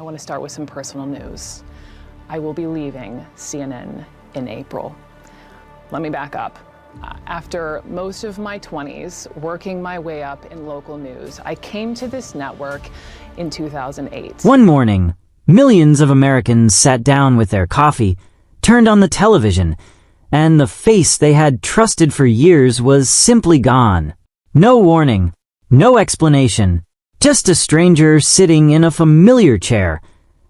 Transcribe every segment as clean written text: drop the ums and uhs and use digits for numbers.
I want to start with some personal news. I will be leaving CNN in April. Let me back up. After most of my 20s working my way up in local news, I came to this network in 2008. One morning, millions of Americans sat down with their coffee, turned on the television, and the face they had trusted for years was simply gone. No warning, no explanation, just a stranger sitting in a familiar chair,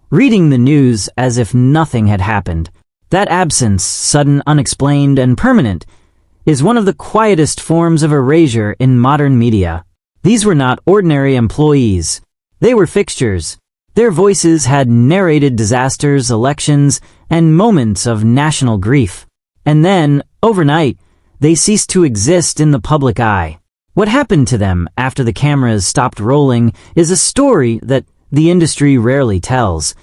reading the news as if nothing had happened. That absence, sudden, unexplained, and permanent, is one of the quietest forms of erasure in modern media. These were not ordinary employees. They were fixtures. Their voices had narrated disasters, elections, and moments of national grief. And then, overnight, they ceased to exist in the public eye. What happened to them after the cameras stopped rolling is a story that the industry rarely tells,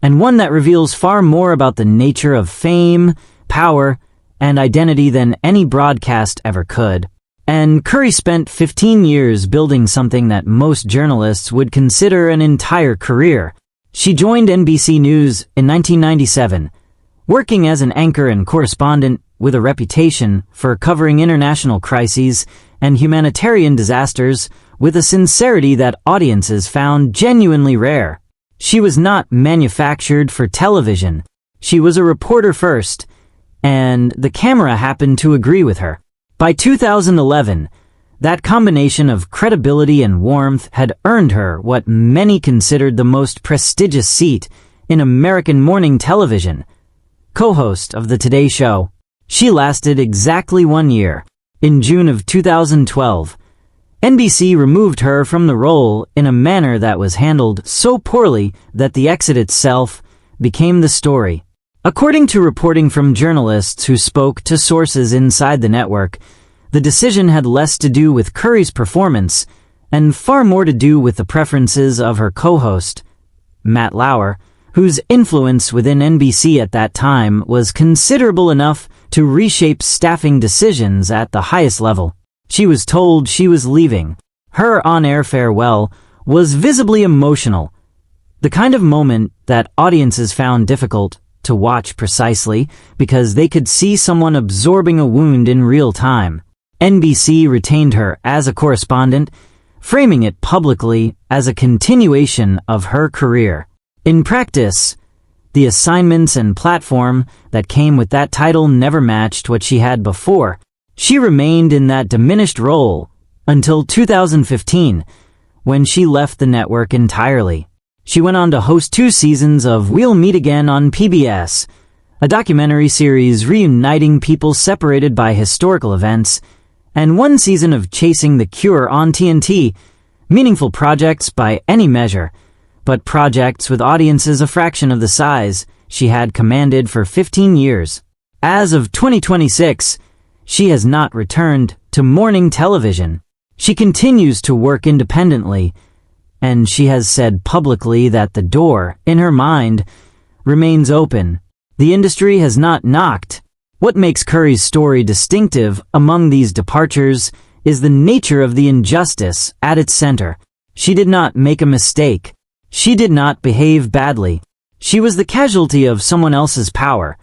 and one that reveals far more about the nature of fame, power, and identity than any broadcast ever could. And Curry spent 15 years building something that most journalists would consider an entire career. She joined NBC News in 1997, working as an anchor and correspondent with a reputation for covering international crises and humanitarian disasters with a sincerity that audiences found genuinely rare. She was not manufactured for television. She was a reporter first, and the camera happened to agree with her. By 2011, that combination of credibility and warmth had earned her what many considered the most prestigious seat in American morning television, co-host of The Today Show. She lasted exactly 1 year. In June of 2012, NBC removed her from the role in a manner that was handled so poorly that the exit itself became the story. According to reporting from journalists who spoke to sources inside the network, the decision had less to do with Curry's performance and far more to do with the preferences of her co-host, Matt Lauer, whose influence within NBC at that time was considerable enough to reshape staffing decisions at the highest level. She was told she was leaving. Her on-air farewell was visibly emotional, the kind of moment that audiences found difficult to watch precisely because they could see someone absorbing a wound in real time. NBC retained her as a correspondent, framing it publicly as a continuation of her career. In practice, the assignments and platform that came with that title never matched what she had before. She remained in that diminished role until 2015, when she left the network entirely. She went on to host 2 seasons of We'll Meet Again on PBS, a documentary series reuniting people separated by historical events, and 1 season of Chasing the Cure on TNT, meaningful projects by any measure, but projects with audiences a fraction of the size she had commanded for 15 years. As of 2026, she has not returned to morning television. She continues to work independently, and she has said publicly that the door, in her mind, remains open. The industry has not knocked. What makes Curry's story distinctive among these departures is the nature of the injustice at its center. She did not make a mistake. She did not behave badly. She was the casualty of someone else's power,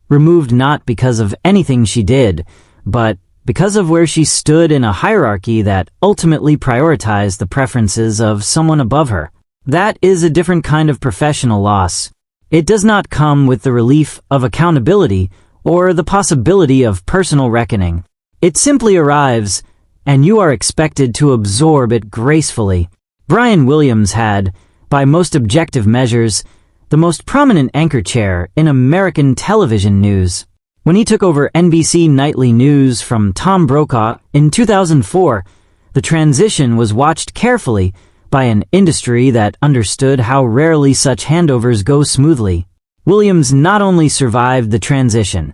removed not because of anything she did, but because of where she stood in a hierarchy that ultimately prioritized the preferences of someone above her. That is a different kind of professional loss. It does not come with the relief of accountability or the possibility of personal reckoning. It simply arrives, and you are expected to absorb it gracefully. Brian Williams had, by most objective measures, the most prominent anchor chair in American television news. When he took over NBC Nightly News from Tom Brokaw in 2004, the transition was watched carefully by an industry that understood how rarely such handovers go smoothly. Williams not only survived the transition,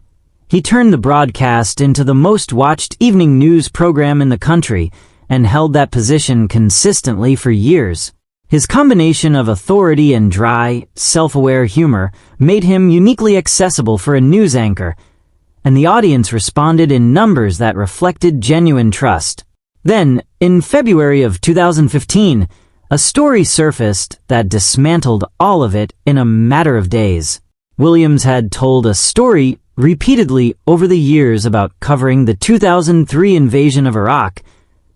he turned the broadcast into the most watched evening news program in the country and held that position consistently for years. His combination of authority and dry, self-aware humor made him uniquely accessible for a news anchor, and the audience responded in numbers that reflected genuine trust. Then, in February of 2015, A story surfaced that dismantled all of it in a matter of days. Williams had told a story repeatedly over the years about covering the 2003 invasion of Iraq,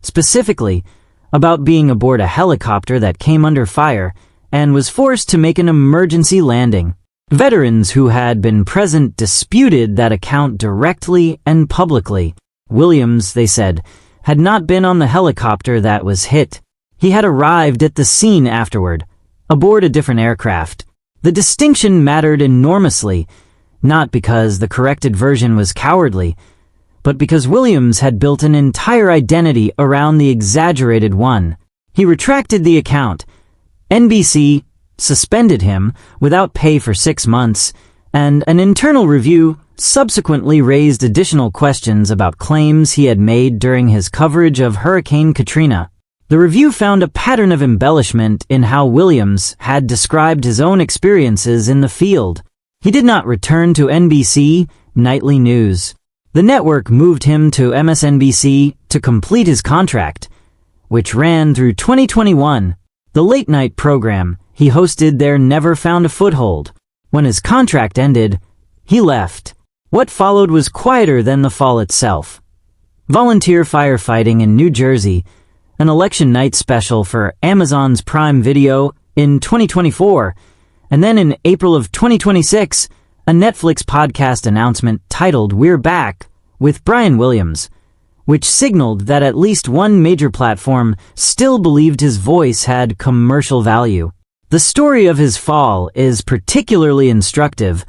specifically about being aboard a helicopter that came under fire and was forced to make an emergency landing. Veterans who had been present disputed that account directly and publicly. Williams, they said, had not been on the helicopter that was hit. He had arrived at the scene afterward, aboard a different aircraft. The distinction mattered enormously, not because the corrected version was cowardly, but because Williams had built an entire identity around the exaggerated one. He retracted the account. NBC suspended him without pay for 6 months, and an internal review subsequently raised additional questions about claims he had made during his coverage of Hurricane Katrina. The review found a pattern of embellishment in how Williams had described his own experiences in the field. He did not return to NBC nightly news. The network moved him to MSNBC to complete his contract, which ran through 2021. The late-night program he hosted there never found a foothold. When his contract ended, he left. What followed was quieter than the fall itself. Volunteer firefighting in New Jersey, an election night special for Amazon's Prime Video in 2024, and then in April of 2026, a Netflix podcast announcement titled "We're Back" with Brian Williams, which signaled that at least one major platform still believed his voice had commercial value. The story of his fall is particularly instructive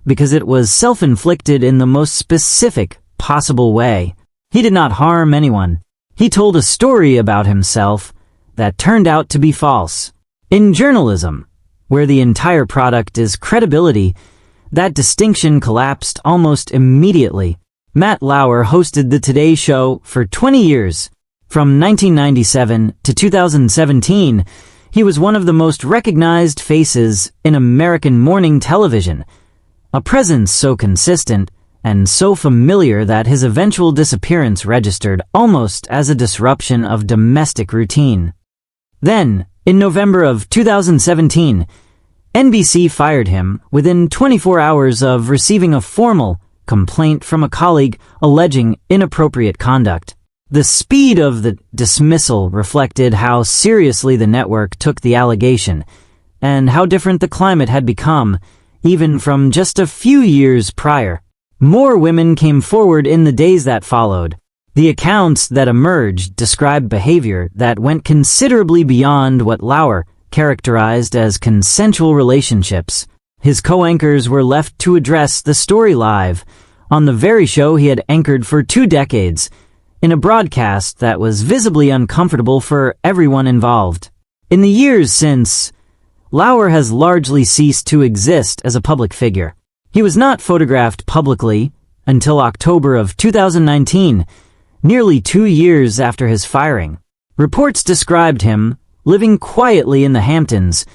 because it was self-inflicted in the most specific possible way. He did not harm anyone. He told a story about himself that turned out to be false. In journalism, where the entire product is credibility, that distinction collapsed almost immediately. Matt Lauer hosted The Today Show for 20 years. From 1997 to 2017, he was one of the most recognized faces in American morning television, a presence so consistent and so familiar that his eventual disappearance registered almost as a disruption of domestic routine. Then, in November of 2017, NBC fired him within 24 hours of receiving a formal complaint from a colleague alleging inappropriate conduct. The speed of the dismissal reflected how seriously the network took the allegation and how different the climate had become, even from just a few years prior. More women came forward in the days that followed. The accounts that emerged described behavior that went considerably beyond what Lauer characterized as consensual relationships. His co-anchors were left to address the story live, on the very show he had anchored for 2 decades, in a broadcast that was visibly uncomfortable for everyone involved. In the years since, Lauer has largely ceased to exist as a public figure. He was not photographed publicly until October of 2019, nearly 2 years after his firing. Reports described him living quietly in the Hamptons,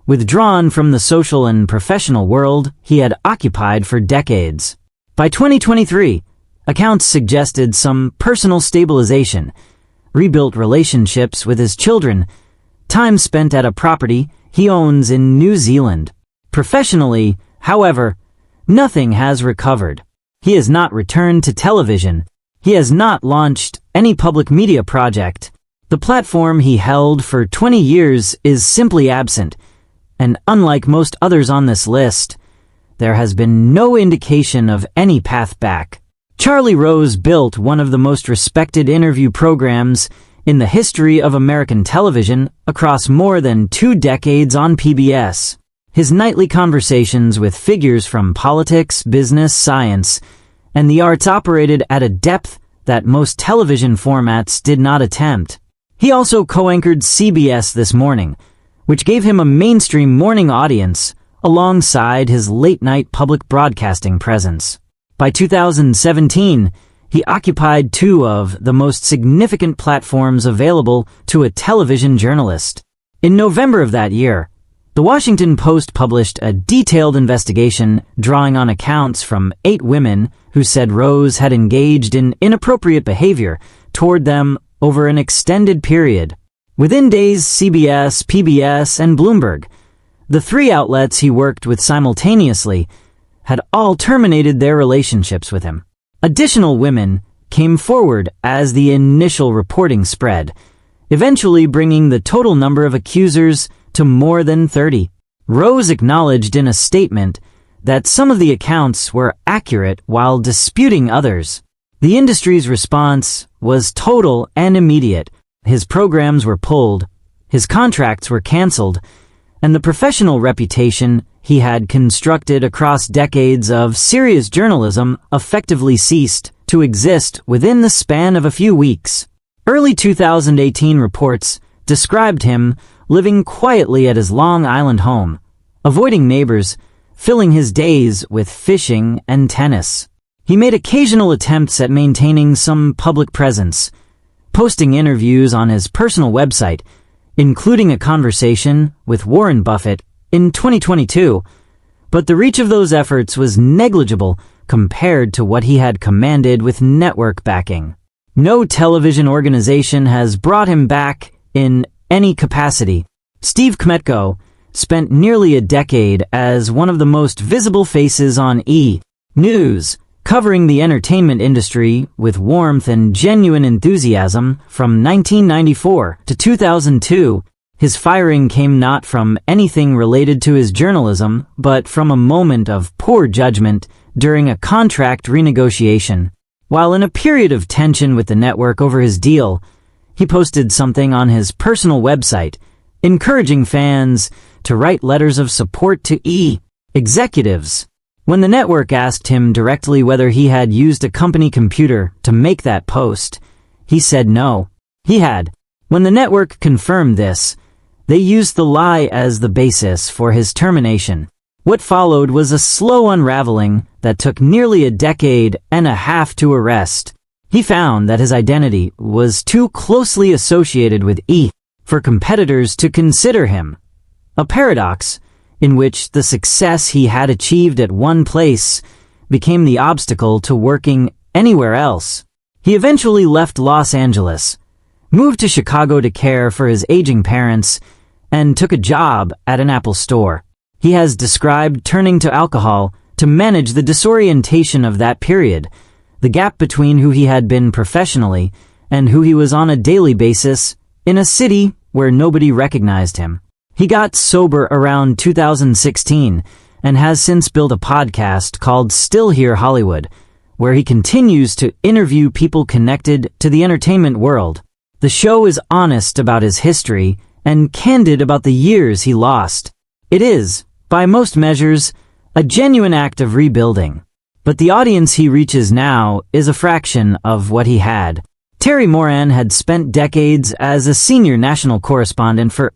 withdrawn from the social and professional world he had occupied for decades. By 2023, accounts suggested some personal stabilization, rebuilt relationships with his children, time spent at a property he owns in New Zealand. Professionally, however, nothing has recovered. He has not returned to television. He has not launched any public media project. The platform he held for 20 years is simply absent, and unlike most others on this list, there has been no indication of any path back. Charlie Rose built one of the most respected interview programs in the history of American television across more than 2 decades on PBS. His nightly conversations with figures from politics, business, science, and the arts operated at a depth that most television formats did not attempt. He also co-anchored CBS This Morning, which gave him a mainstream morning audience alongside his late-night public broadcasting presence. By 2017, he occupied 2 of the most significant platforms available to a television journalist. In November of that year, The Washington Post published a detailed investigation drawing on accounts from 8 women who said Rose had engaged in inappropriate behavior toward them over an extended period. Within days, CBS, PBS, and Bloomberg, the three outlets he worked with simultaneously, had all terminated their relationships with him. Additional women came forward as the initial reporting spread, eventually bringing the total number of accusers to more than 30. Rose acknowledged in a statement that some of the accounts were accurate while disputing others. The industry's response was total and immediate. His programs were pulled, his contracts were canceled, and the professional reputation he had constructed across decades of serious journalism effectively ceased to exist within the span of a few weeks. Early 2018 reports described him living quietly at his Long Island home, avoiding neighbors, filling his days with fishing and tennis. He made occasional attempts at maintaining some public presence, posting interviews on his personal website, including a conversation with Warren Buffett in 2022, but the reach of those efforts was negligible compared to what he had commanded with network backing. No television organization has brought him back in any capacity. Steve Kmetco spent nearly a decade as one of the most visible faces on E! News, covering the entertainment industry with warmth and genuine enthusiasm from 1994 to 2002. His firing came not from anything related to his journalism, but from a moment of poor judgment during a contract renegotiation. While in a period of tension with the network over his deal, he posted something on his personal website, encouraging fans to write letters of support to E! executives. When the network asked him directly whether he had used a company computer to make that post, he said no, he had. When the network confirmed this, they used the lie as the basis for his termination. What followed was a slow unraveling that took nearly a decade and a half to arrest. He found that his identity was too closely associated with E! for competitors to consider him. A paradox in which the success he had achieved at one place became the obstacle to working anywhere else. He eventually left Los Angeles, moved to Chicago to care for his aging parents, and took a job at an Apple store. He has described turning to alcohol to manage the disorientation of that period, the gap between who he had been professionally and who he was on a daily basis in a city where nobody recognized him. He got sober around 2016 and has since built a podcast called Still Here Hollywood, where he continues to interview people connected to the entertainment world. The show is honest about his history and candid about the years he lost. It is, by most measures, a genuine act of rebuilding. But the audience he reaches now is a fraction of what he had. Terry Moran had spent decades as a senior national correspondent for